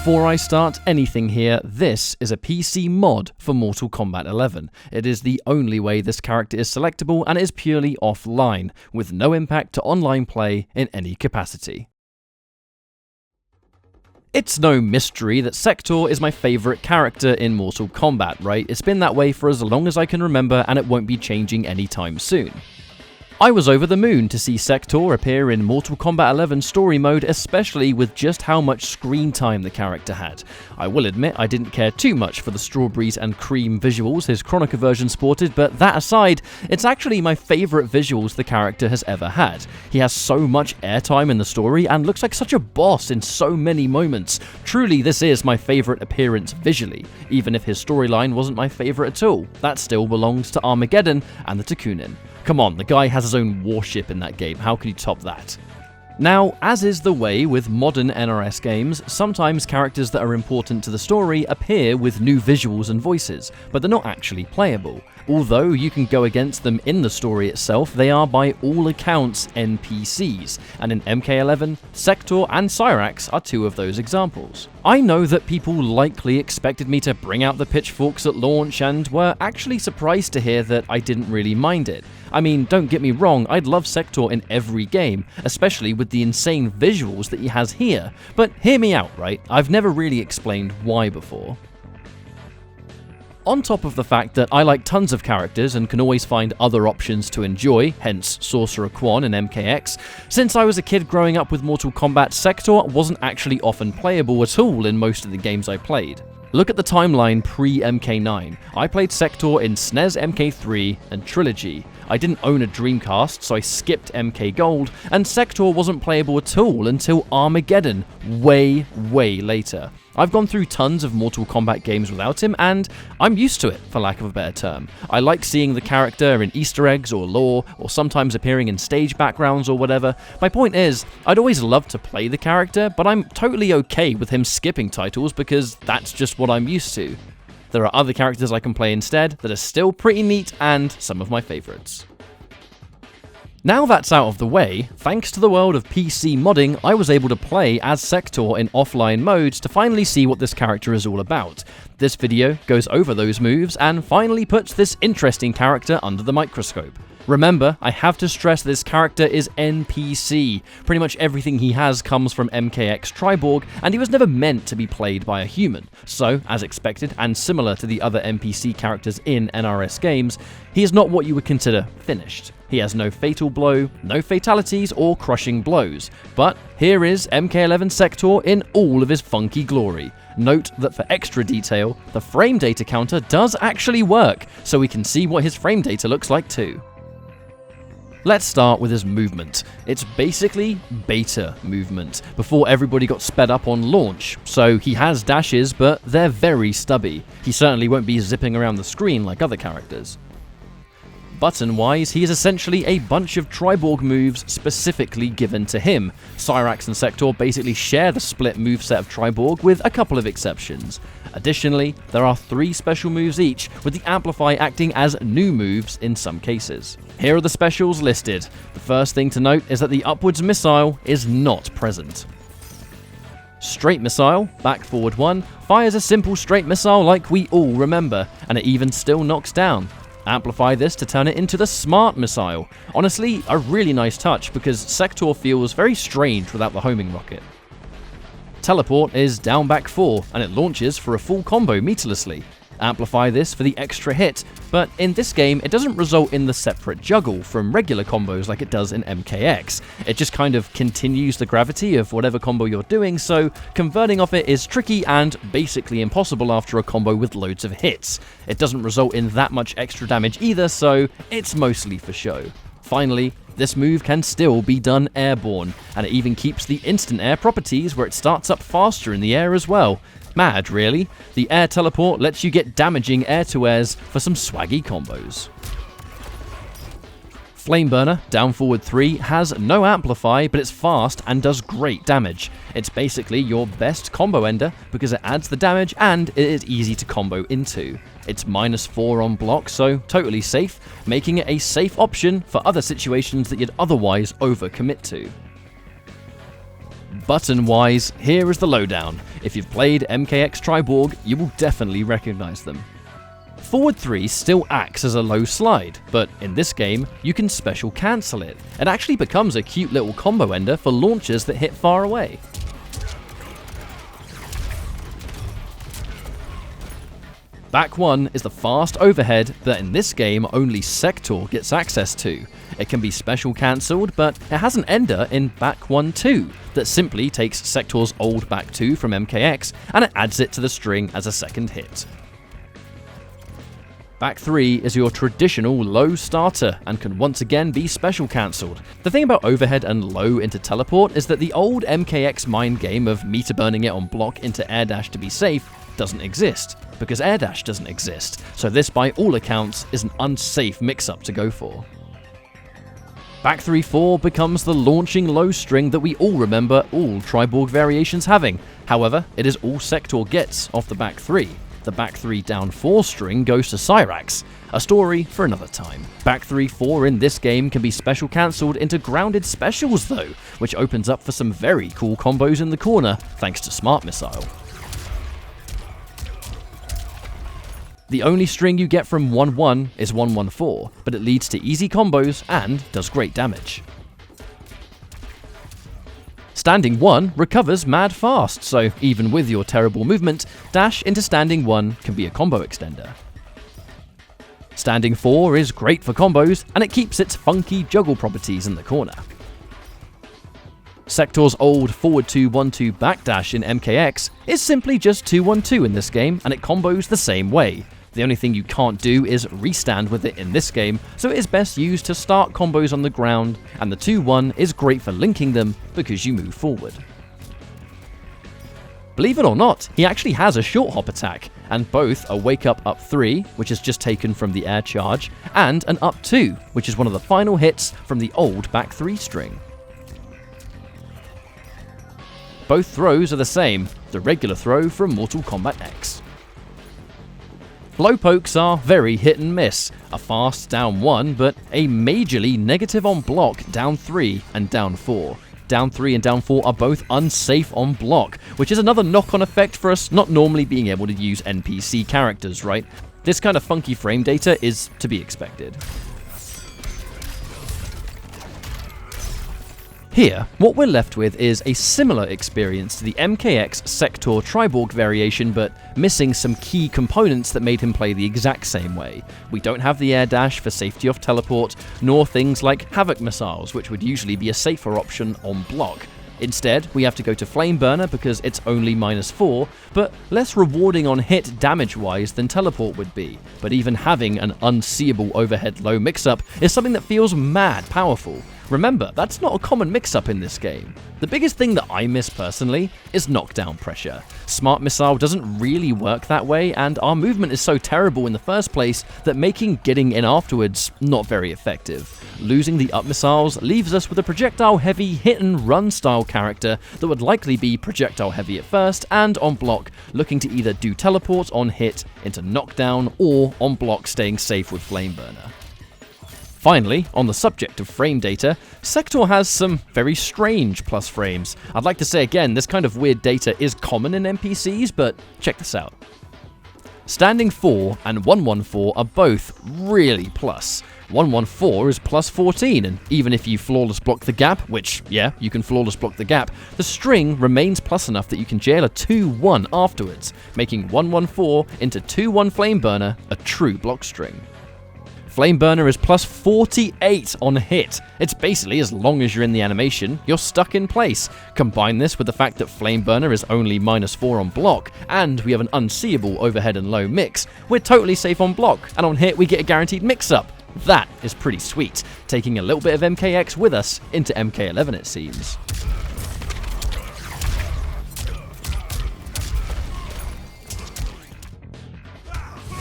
Before I start anything here, this is a PC mod for Mortal Kombat 11. It is the only way this character is selectable and is purely offline, with no impact to online play in any capacity. It's no mystery that Sektor is my favourite character in Mortal Kombat, right? It's been that way for as long as I can remember and it won't be changing anytime soon. I was over the moon to see Sektor appear in Mortal Kombat 11 story mode, especially with just how much screen time the character had. I will admit I didn't care too much for the strawberries and cream visuals his Chronica version sported, but that aside, it's actually my favourite visuals the character has ever had. He has so much airtime in the story and looks like such a boss in so many moments. Truly, this is my favourite appearance visually, even if his storyline wasn't my favourite at all. That still belongs to Armageddon and the Takunin. Come on, the guy has his own warship in that game, how can you top that? Now, as is the way with modern NRS games, sometimes characters that are important to the story appear with new visuals and voices, but they're not actually playable. Although you can go against them in the story itself, they are by all accounts NPCs, and in MK11, Sektor and Cyrax are two of those examples. I know that people likely expected me to bring out the pitchforks at launch and were actually surprised to hear that I didn't really mind it. I mean, don't get me wrong, I'd love Sektor in every game, especially with the insane visuals that he has here, but hear me out, right? I've never really explained why before. On top of the fact that I like tons of characters and can always find other options to enjoy, hence Sorcerer Quan and MKX, since I was a kid growing up with Mortal Kombat, Sektor wasn't actually often playable at all in most of the games I played. Look at the timeline pre-MK9. I played Sektor in SNES MK3 and Trilogy. I didn't own a Dreamcast, so I skipped MK Gold, and Sektor wasn't playable at all until Armageddon, way later. I've gone through tons of Mortal Kombat games without him, and I'm used to it, for lack of a better term. I like seeing the character in Easter eggs or lore, or sometimes appearing in stage backgrounds or whatever. My point is, I'd always love to play the character, but I'm totally okay with him skipping titles because that's just what I'm used to. There are other characters I can play instead that are still pretty neat and some of my favourites. Now that's out of the way, thanks to the world of PC modding, I was able to play as Sektor in offline modes to finally see what this character is all about. This video goes over those moves and finally puts this interesting character under the microscope. Remember, I have to stress this character is NPC. Pretty much everything he has comes from MKX Triborg, and he was never meant to be played by a human. So, as expected, and similar to the other NPC characters in NRS games, he is not what you would consider finished. He has no fatal blow, no fatalities or crushing blows. But here is MK11 Sektor in all of his funky glory. Note that for extra detail, the frame data counter does actually work, so we can see what his frame data looks like too. Let's start with his movement. It's basically beta movement, before everybody got sped up on launch, so he has dashes, but they're very stubby. He certainly won't be zipping around the screen like other characters. Button-wise, he is essentially a bunch of Triborg moves specifically given to him. Cyrax and Sektor basically share the split moveset of Triborg with a couple of exceptions. Additionally, there are 3 special moves each, with the Amplify acting as new moves in some cases. Here are the specials listed. The first thing to note is that the upwards missile is not present. Straight missile, back forward 1, fires a simple straight missile like we all remember, and it even still knocks down. Amplify this to turn it into the Smart Missile. Honestly, a really nice touch because Sektor feels very strange without the homing rocket. Teleport is down back 4, and it launches for a full combo meterlessly. Amplify this for the extra hit, but in this game it doesn't result in the separate juggle from regular combos like it does in MKX. It just kind of continues the gravity of whatever combo you're doing, so converting off it is tricky and basically impossible after a combo with loads of hits. It doesn't result in that much extra damage either, so it's mostly for show. Finally, this move can still be done airborne, and it even keeps the instant air properties where it starts up faster in the air as well. Mad, really. The air teleport lets you get damaging air-to-airs for some swaggy combos. Flameburner, down forward 3, has no amplify, but it's fast and does great damage. It's basically your best combo ender because it adds the damage and it is easy to combo into. It's -4 on block, so totally safe, making it a safe option for other situations that you'd otherwise overcommit to. Button-wise, here is the lowdown. If you've played MKX Triborg, you will definitely recognize them. Forward 3 still acts as a low slide, but in this game, you can special cancel it. It actually becomes a cute little combo ender for launchers that hit far away. Back 1 is the fast overhead that in this game only Sektor gets access to. It can be special cancelled, but it has an ender in back 1 too, that simply takes Sektor's old back 2 from MKX and it adds it to the string as a second hit. Back 3 is your traditional low starter and can once again be special cancelled. The thing about overhead and low into teleport is that the old MKX mind game of meter burning it on block into air dash to be safe doesn't exist, because air dash doesn't exist, so this by all accounts is an unsafe mix-up to go for. Back 3-4 becomes the launching low string that we all remember all Triborg variations having. However, it is all Sektor gets off the back 3. The back 3 down 4 string goes to Cyrax, a story for another time. Back 3-4 in this game can be special cancelled into grounded specials though, which opens up for some very cool combos in the corner thanks to Smart Missile. The only string you get from 1-1 is 1-1-4, but it leads to easy combos and does great damage. Standing 1 recovers mad fast, so even with your terrible movement, dash into Standing 1 can be a combo extender. Standing 4 is great for combos, and it keeps its funky juggle properties in the corner. Sektor's old forward 2-1-2 backdash in MKX is simply just 2-1-2 in this game, and it combos the same way. The only thing you can't do is restand with it in this game, so it is best used to start combos on the ground, and the 2-1 is great for linking them because you move forward. Believe it or not, he actually has a short hop attack, and both a wake up 3, which is just taken from the air charge, and an up 2, which is one of the final hits from the old back 3 string. Both throws are the same, the regular throw from Mortal Kombat X. Blow pokes are very hit and miss, a fast down 1 but a majorly negative on block down 3 and down 4. Down 3 and down 4 are both unsafe on block, which is another knock-on effect for us not normally being able to use NPC characters, right? This kind of funky frame data is to be expected. Here, what we're left with is a similar experience to the MKX Sektor Triborg variation, but missing some key components that made him play the exact same way. We don't have the air dash for safety off teleport, nor things like Havoc missiles, which would usually be a safer option on block. Instead, we have to go to Flame Burner because it's only -4, but less rewarding on hit damage-wise than teleport would be. But even having an unseeable overhead low mix-up is something that feels mad powerful. Remember, that's not a common mix-up in this game. The biggest thing that I miss personally is knockdown pressure. Smart Missile doesn't really work that way, and our movement is so terrible in the first place that making getting in afterwards not very effective. Losing the up missiles leaves us with a projectile-heavy hit-and-run style character that would likely be projectile-heavy at first, and on block, looking to either do teleport on hit into knockdown, or on block staying safe with Flame Burner. Finally, on the subject of frame data, Sektor has some very strange plus frames. I'd like to say again, this kind of weird data is common in NPCs, but check this out. Standing 4 and 114 are both really plus. 114 is plus 14, and even if you flawless block the gap, which, yeah, you can flawless block the gap, the string remains plus enough that you can jail a 2-1 afterwards, making 114 into 2-1 Flame Burner a true block string. Flame Burner is plus 48 on hit. It's basically as long as you're in the animation, you're stuck in place. Combine this with the fact that Flame Burner is only -4 on block, and we have an unseeable overhead and low mix, we're totally safe on block, and on hit we get a guaranteed mix-up. That is pretty sweet, taking a little bit of MKX with us into MK11 it seems.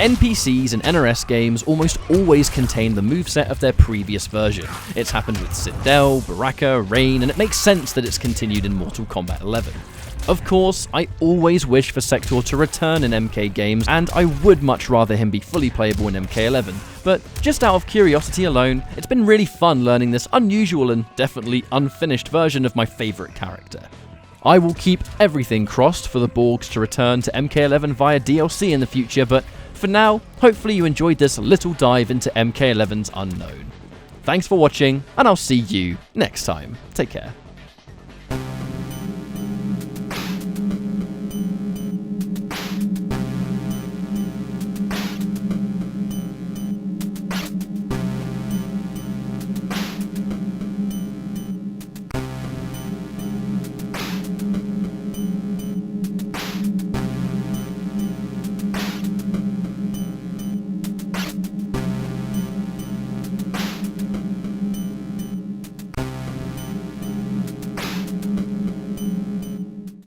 NPCs in NRS games almost always contain the moveset of their previous version. It's happened with Citadel, Baraka, Rain, and it makes sense that it's continued in Mortal Kombat 11. Of course, I always wish for Sektor to return in MK games, and I would much rather him be fully playable in MK11, but just out of curiosity alone, it's been really fun learning this unusual and definitely unfinished version of my favourite character. I will keep everything crossed for the Borgs to return to MK11 via DLC in the future, but for now, hopefully you enjoyed this little dive into MK11's unknown. Thanks for watching, and I'll see you next time. Take care.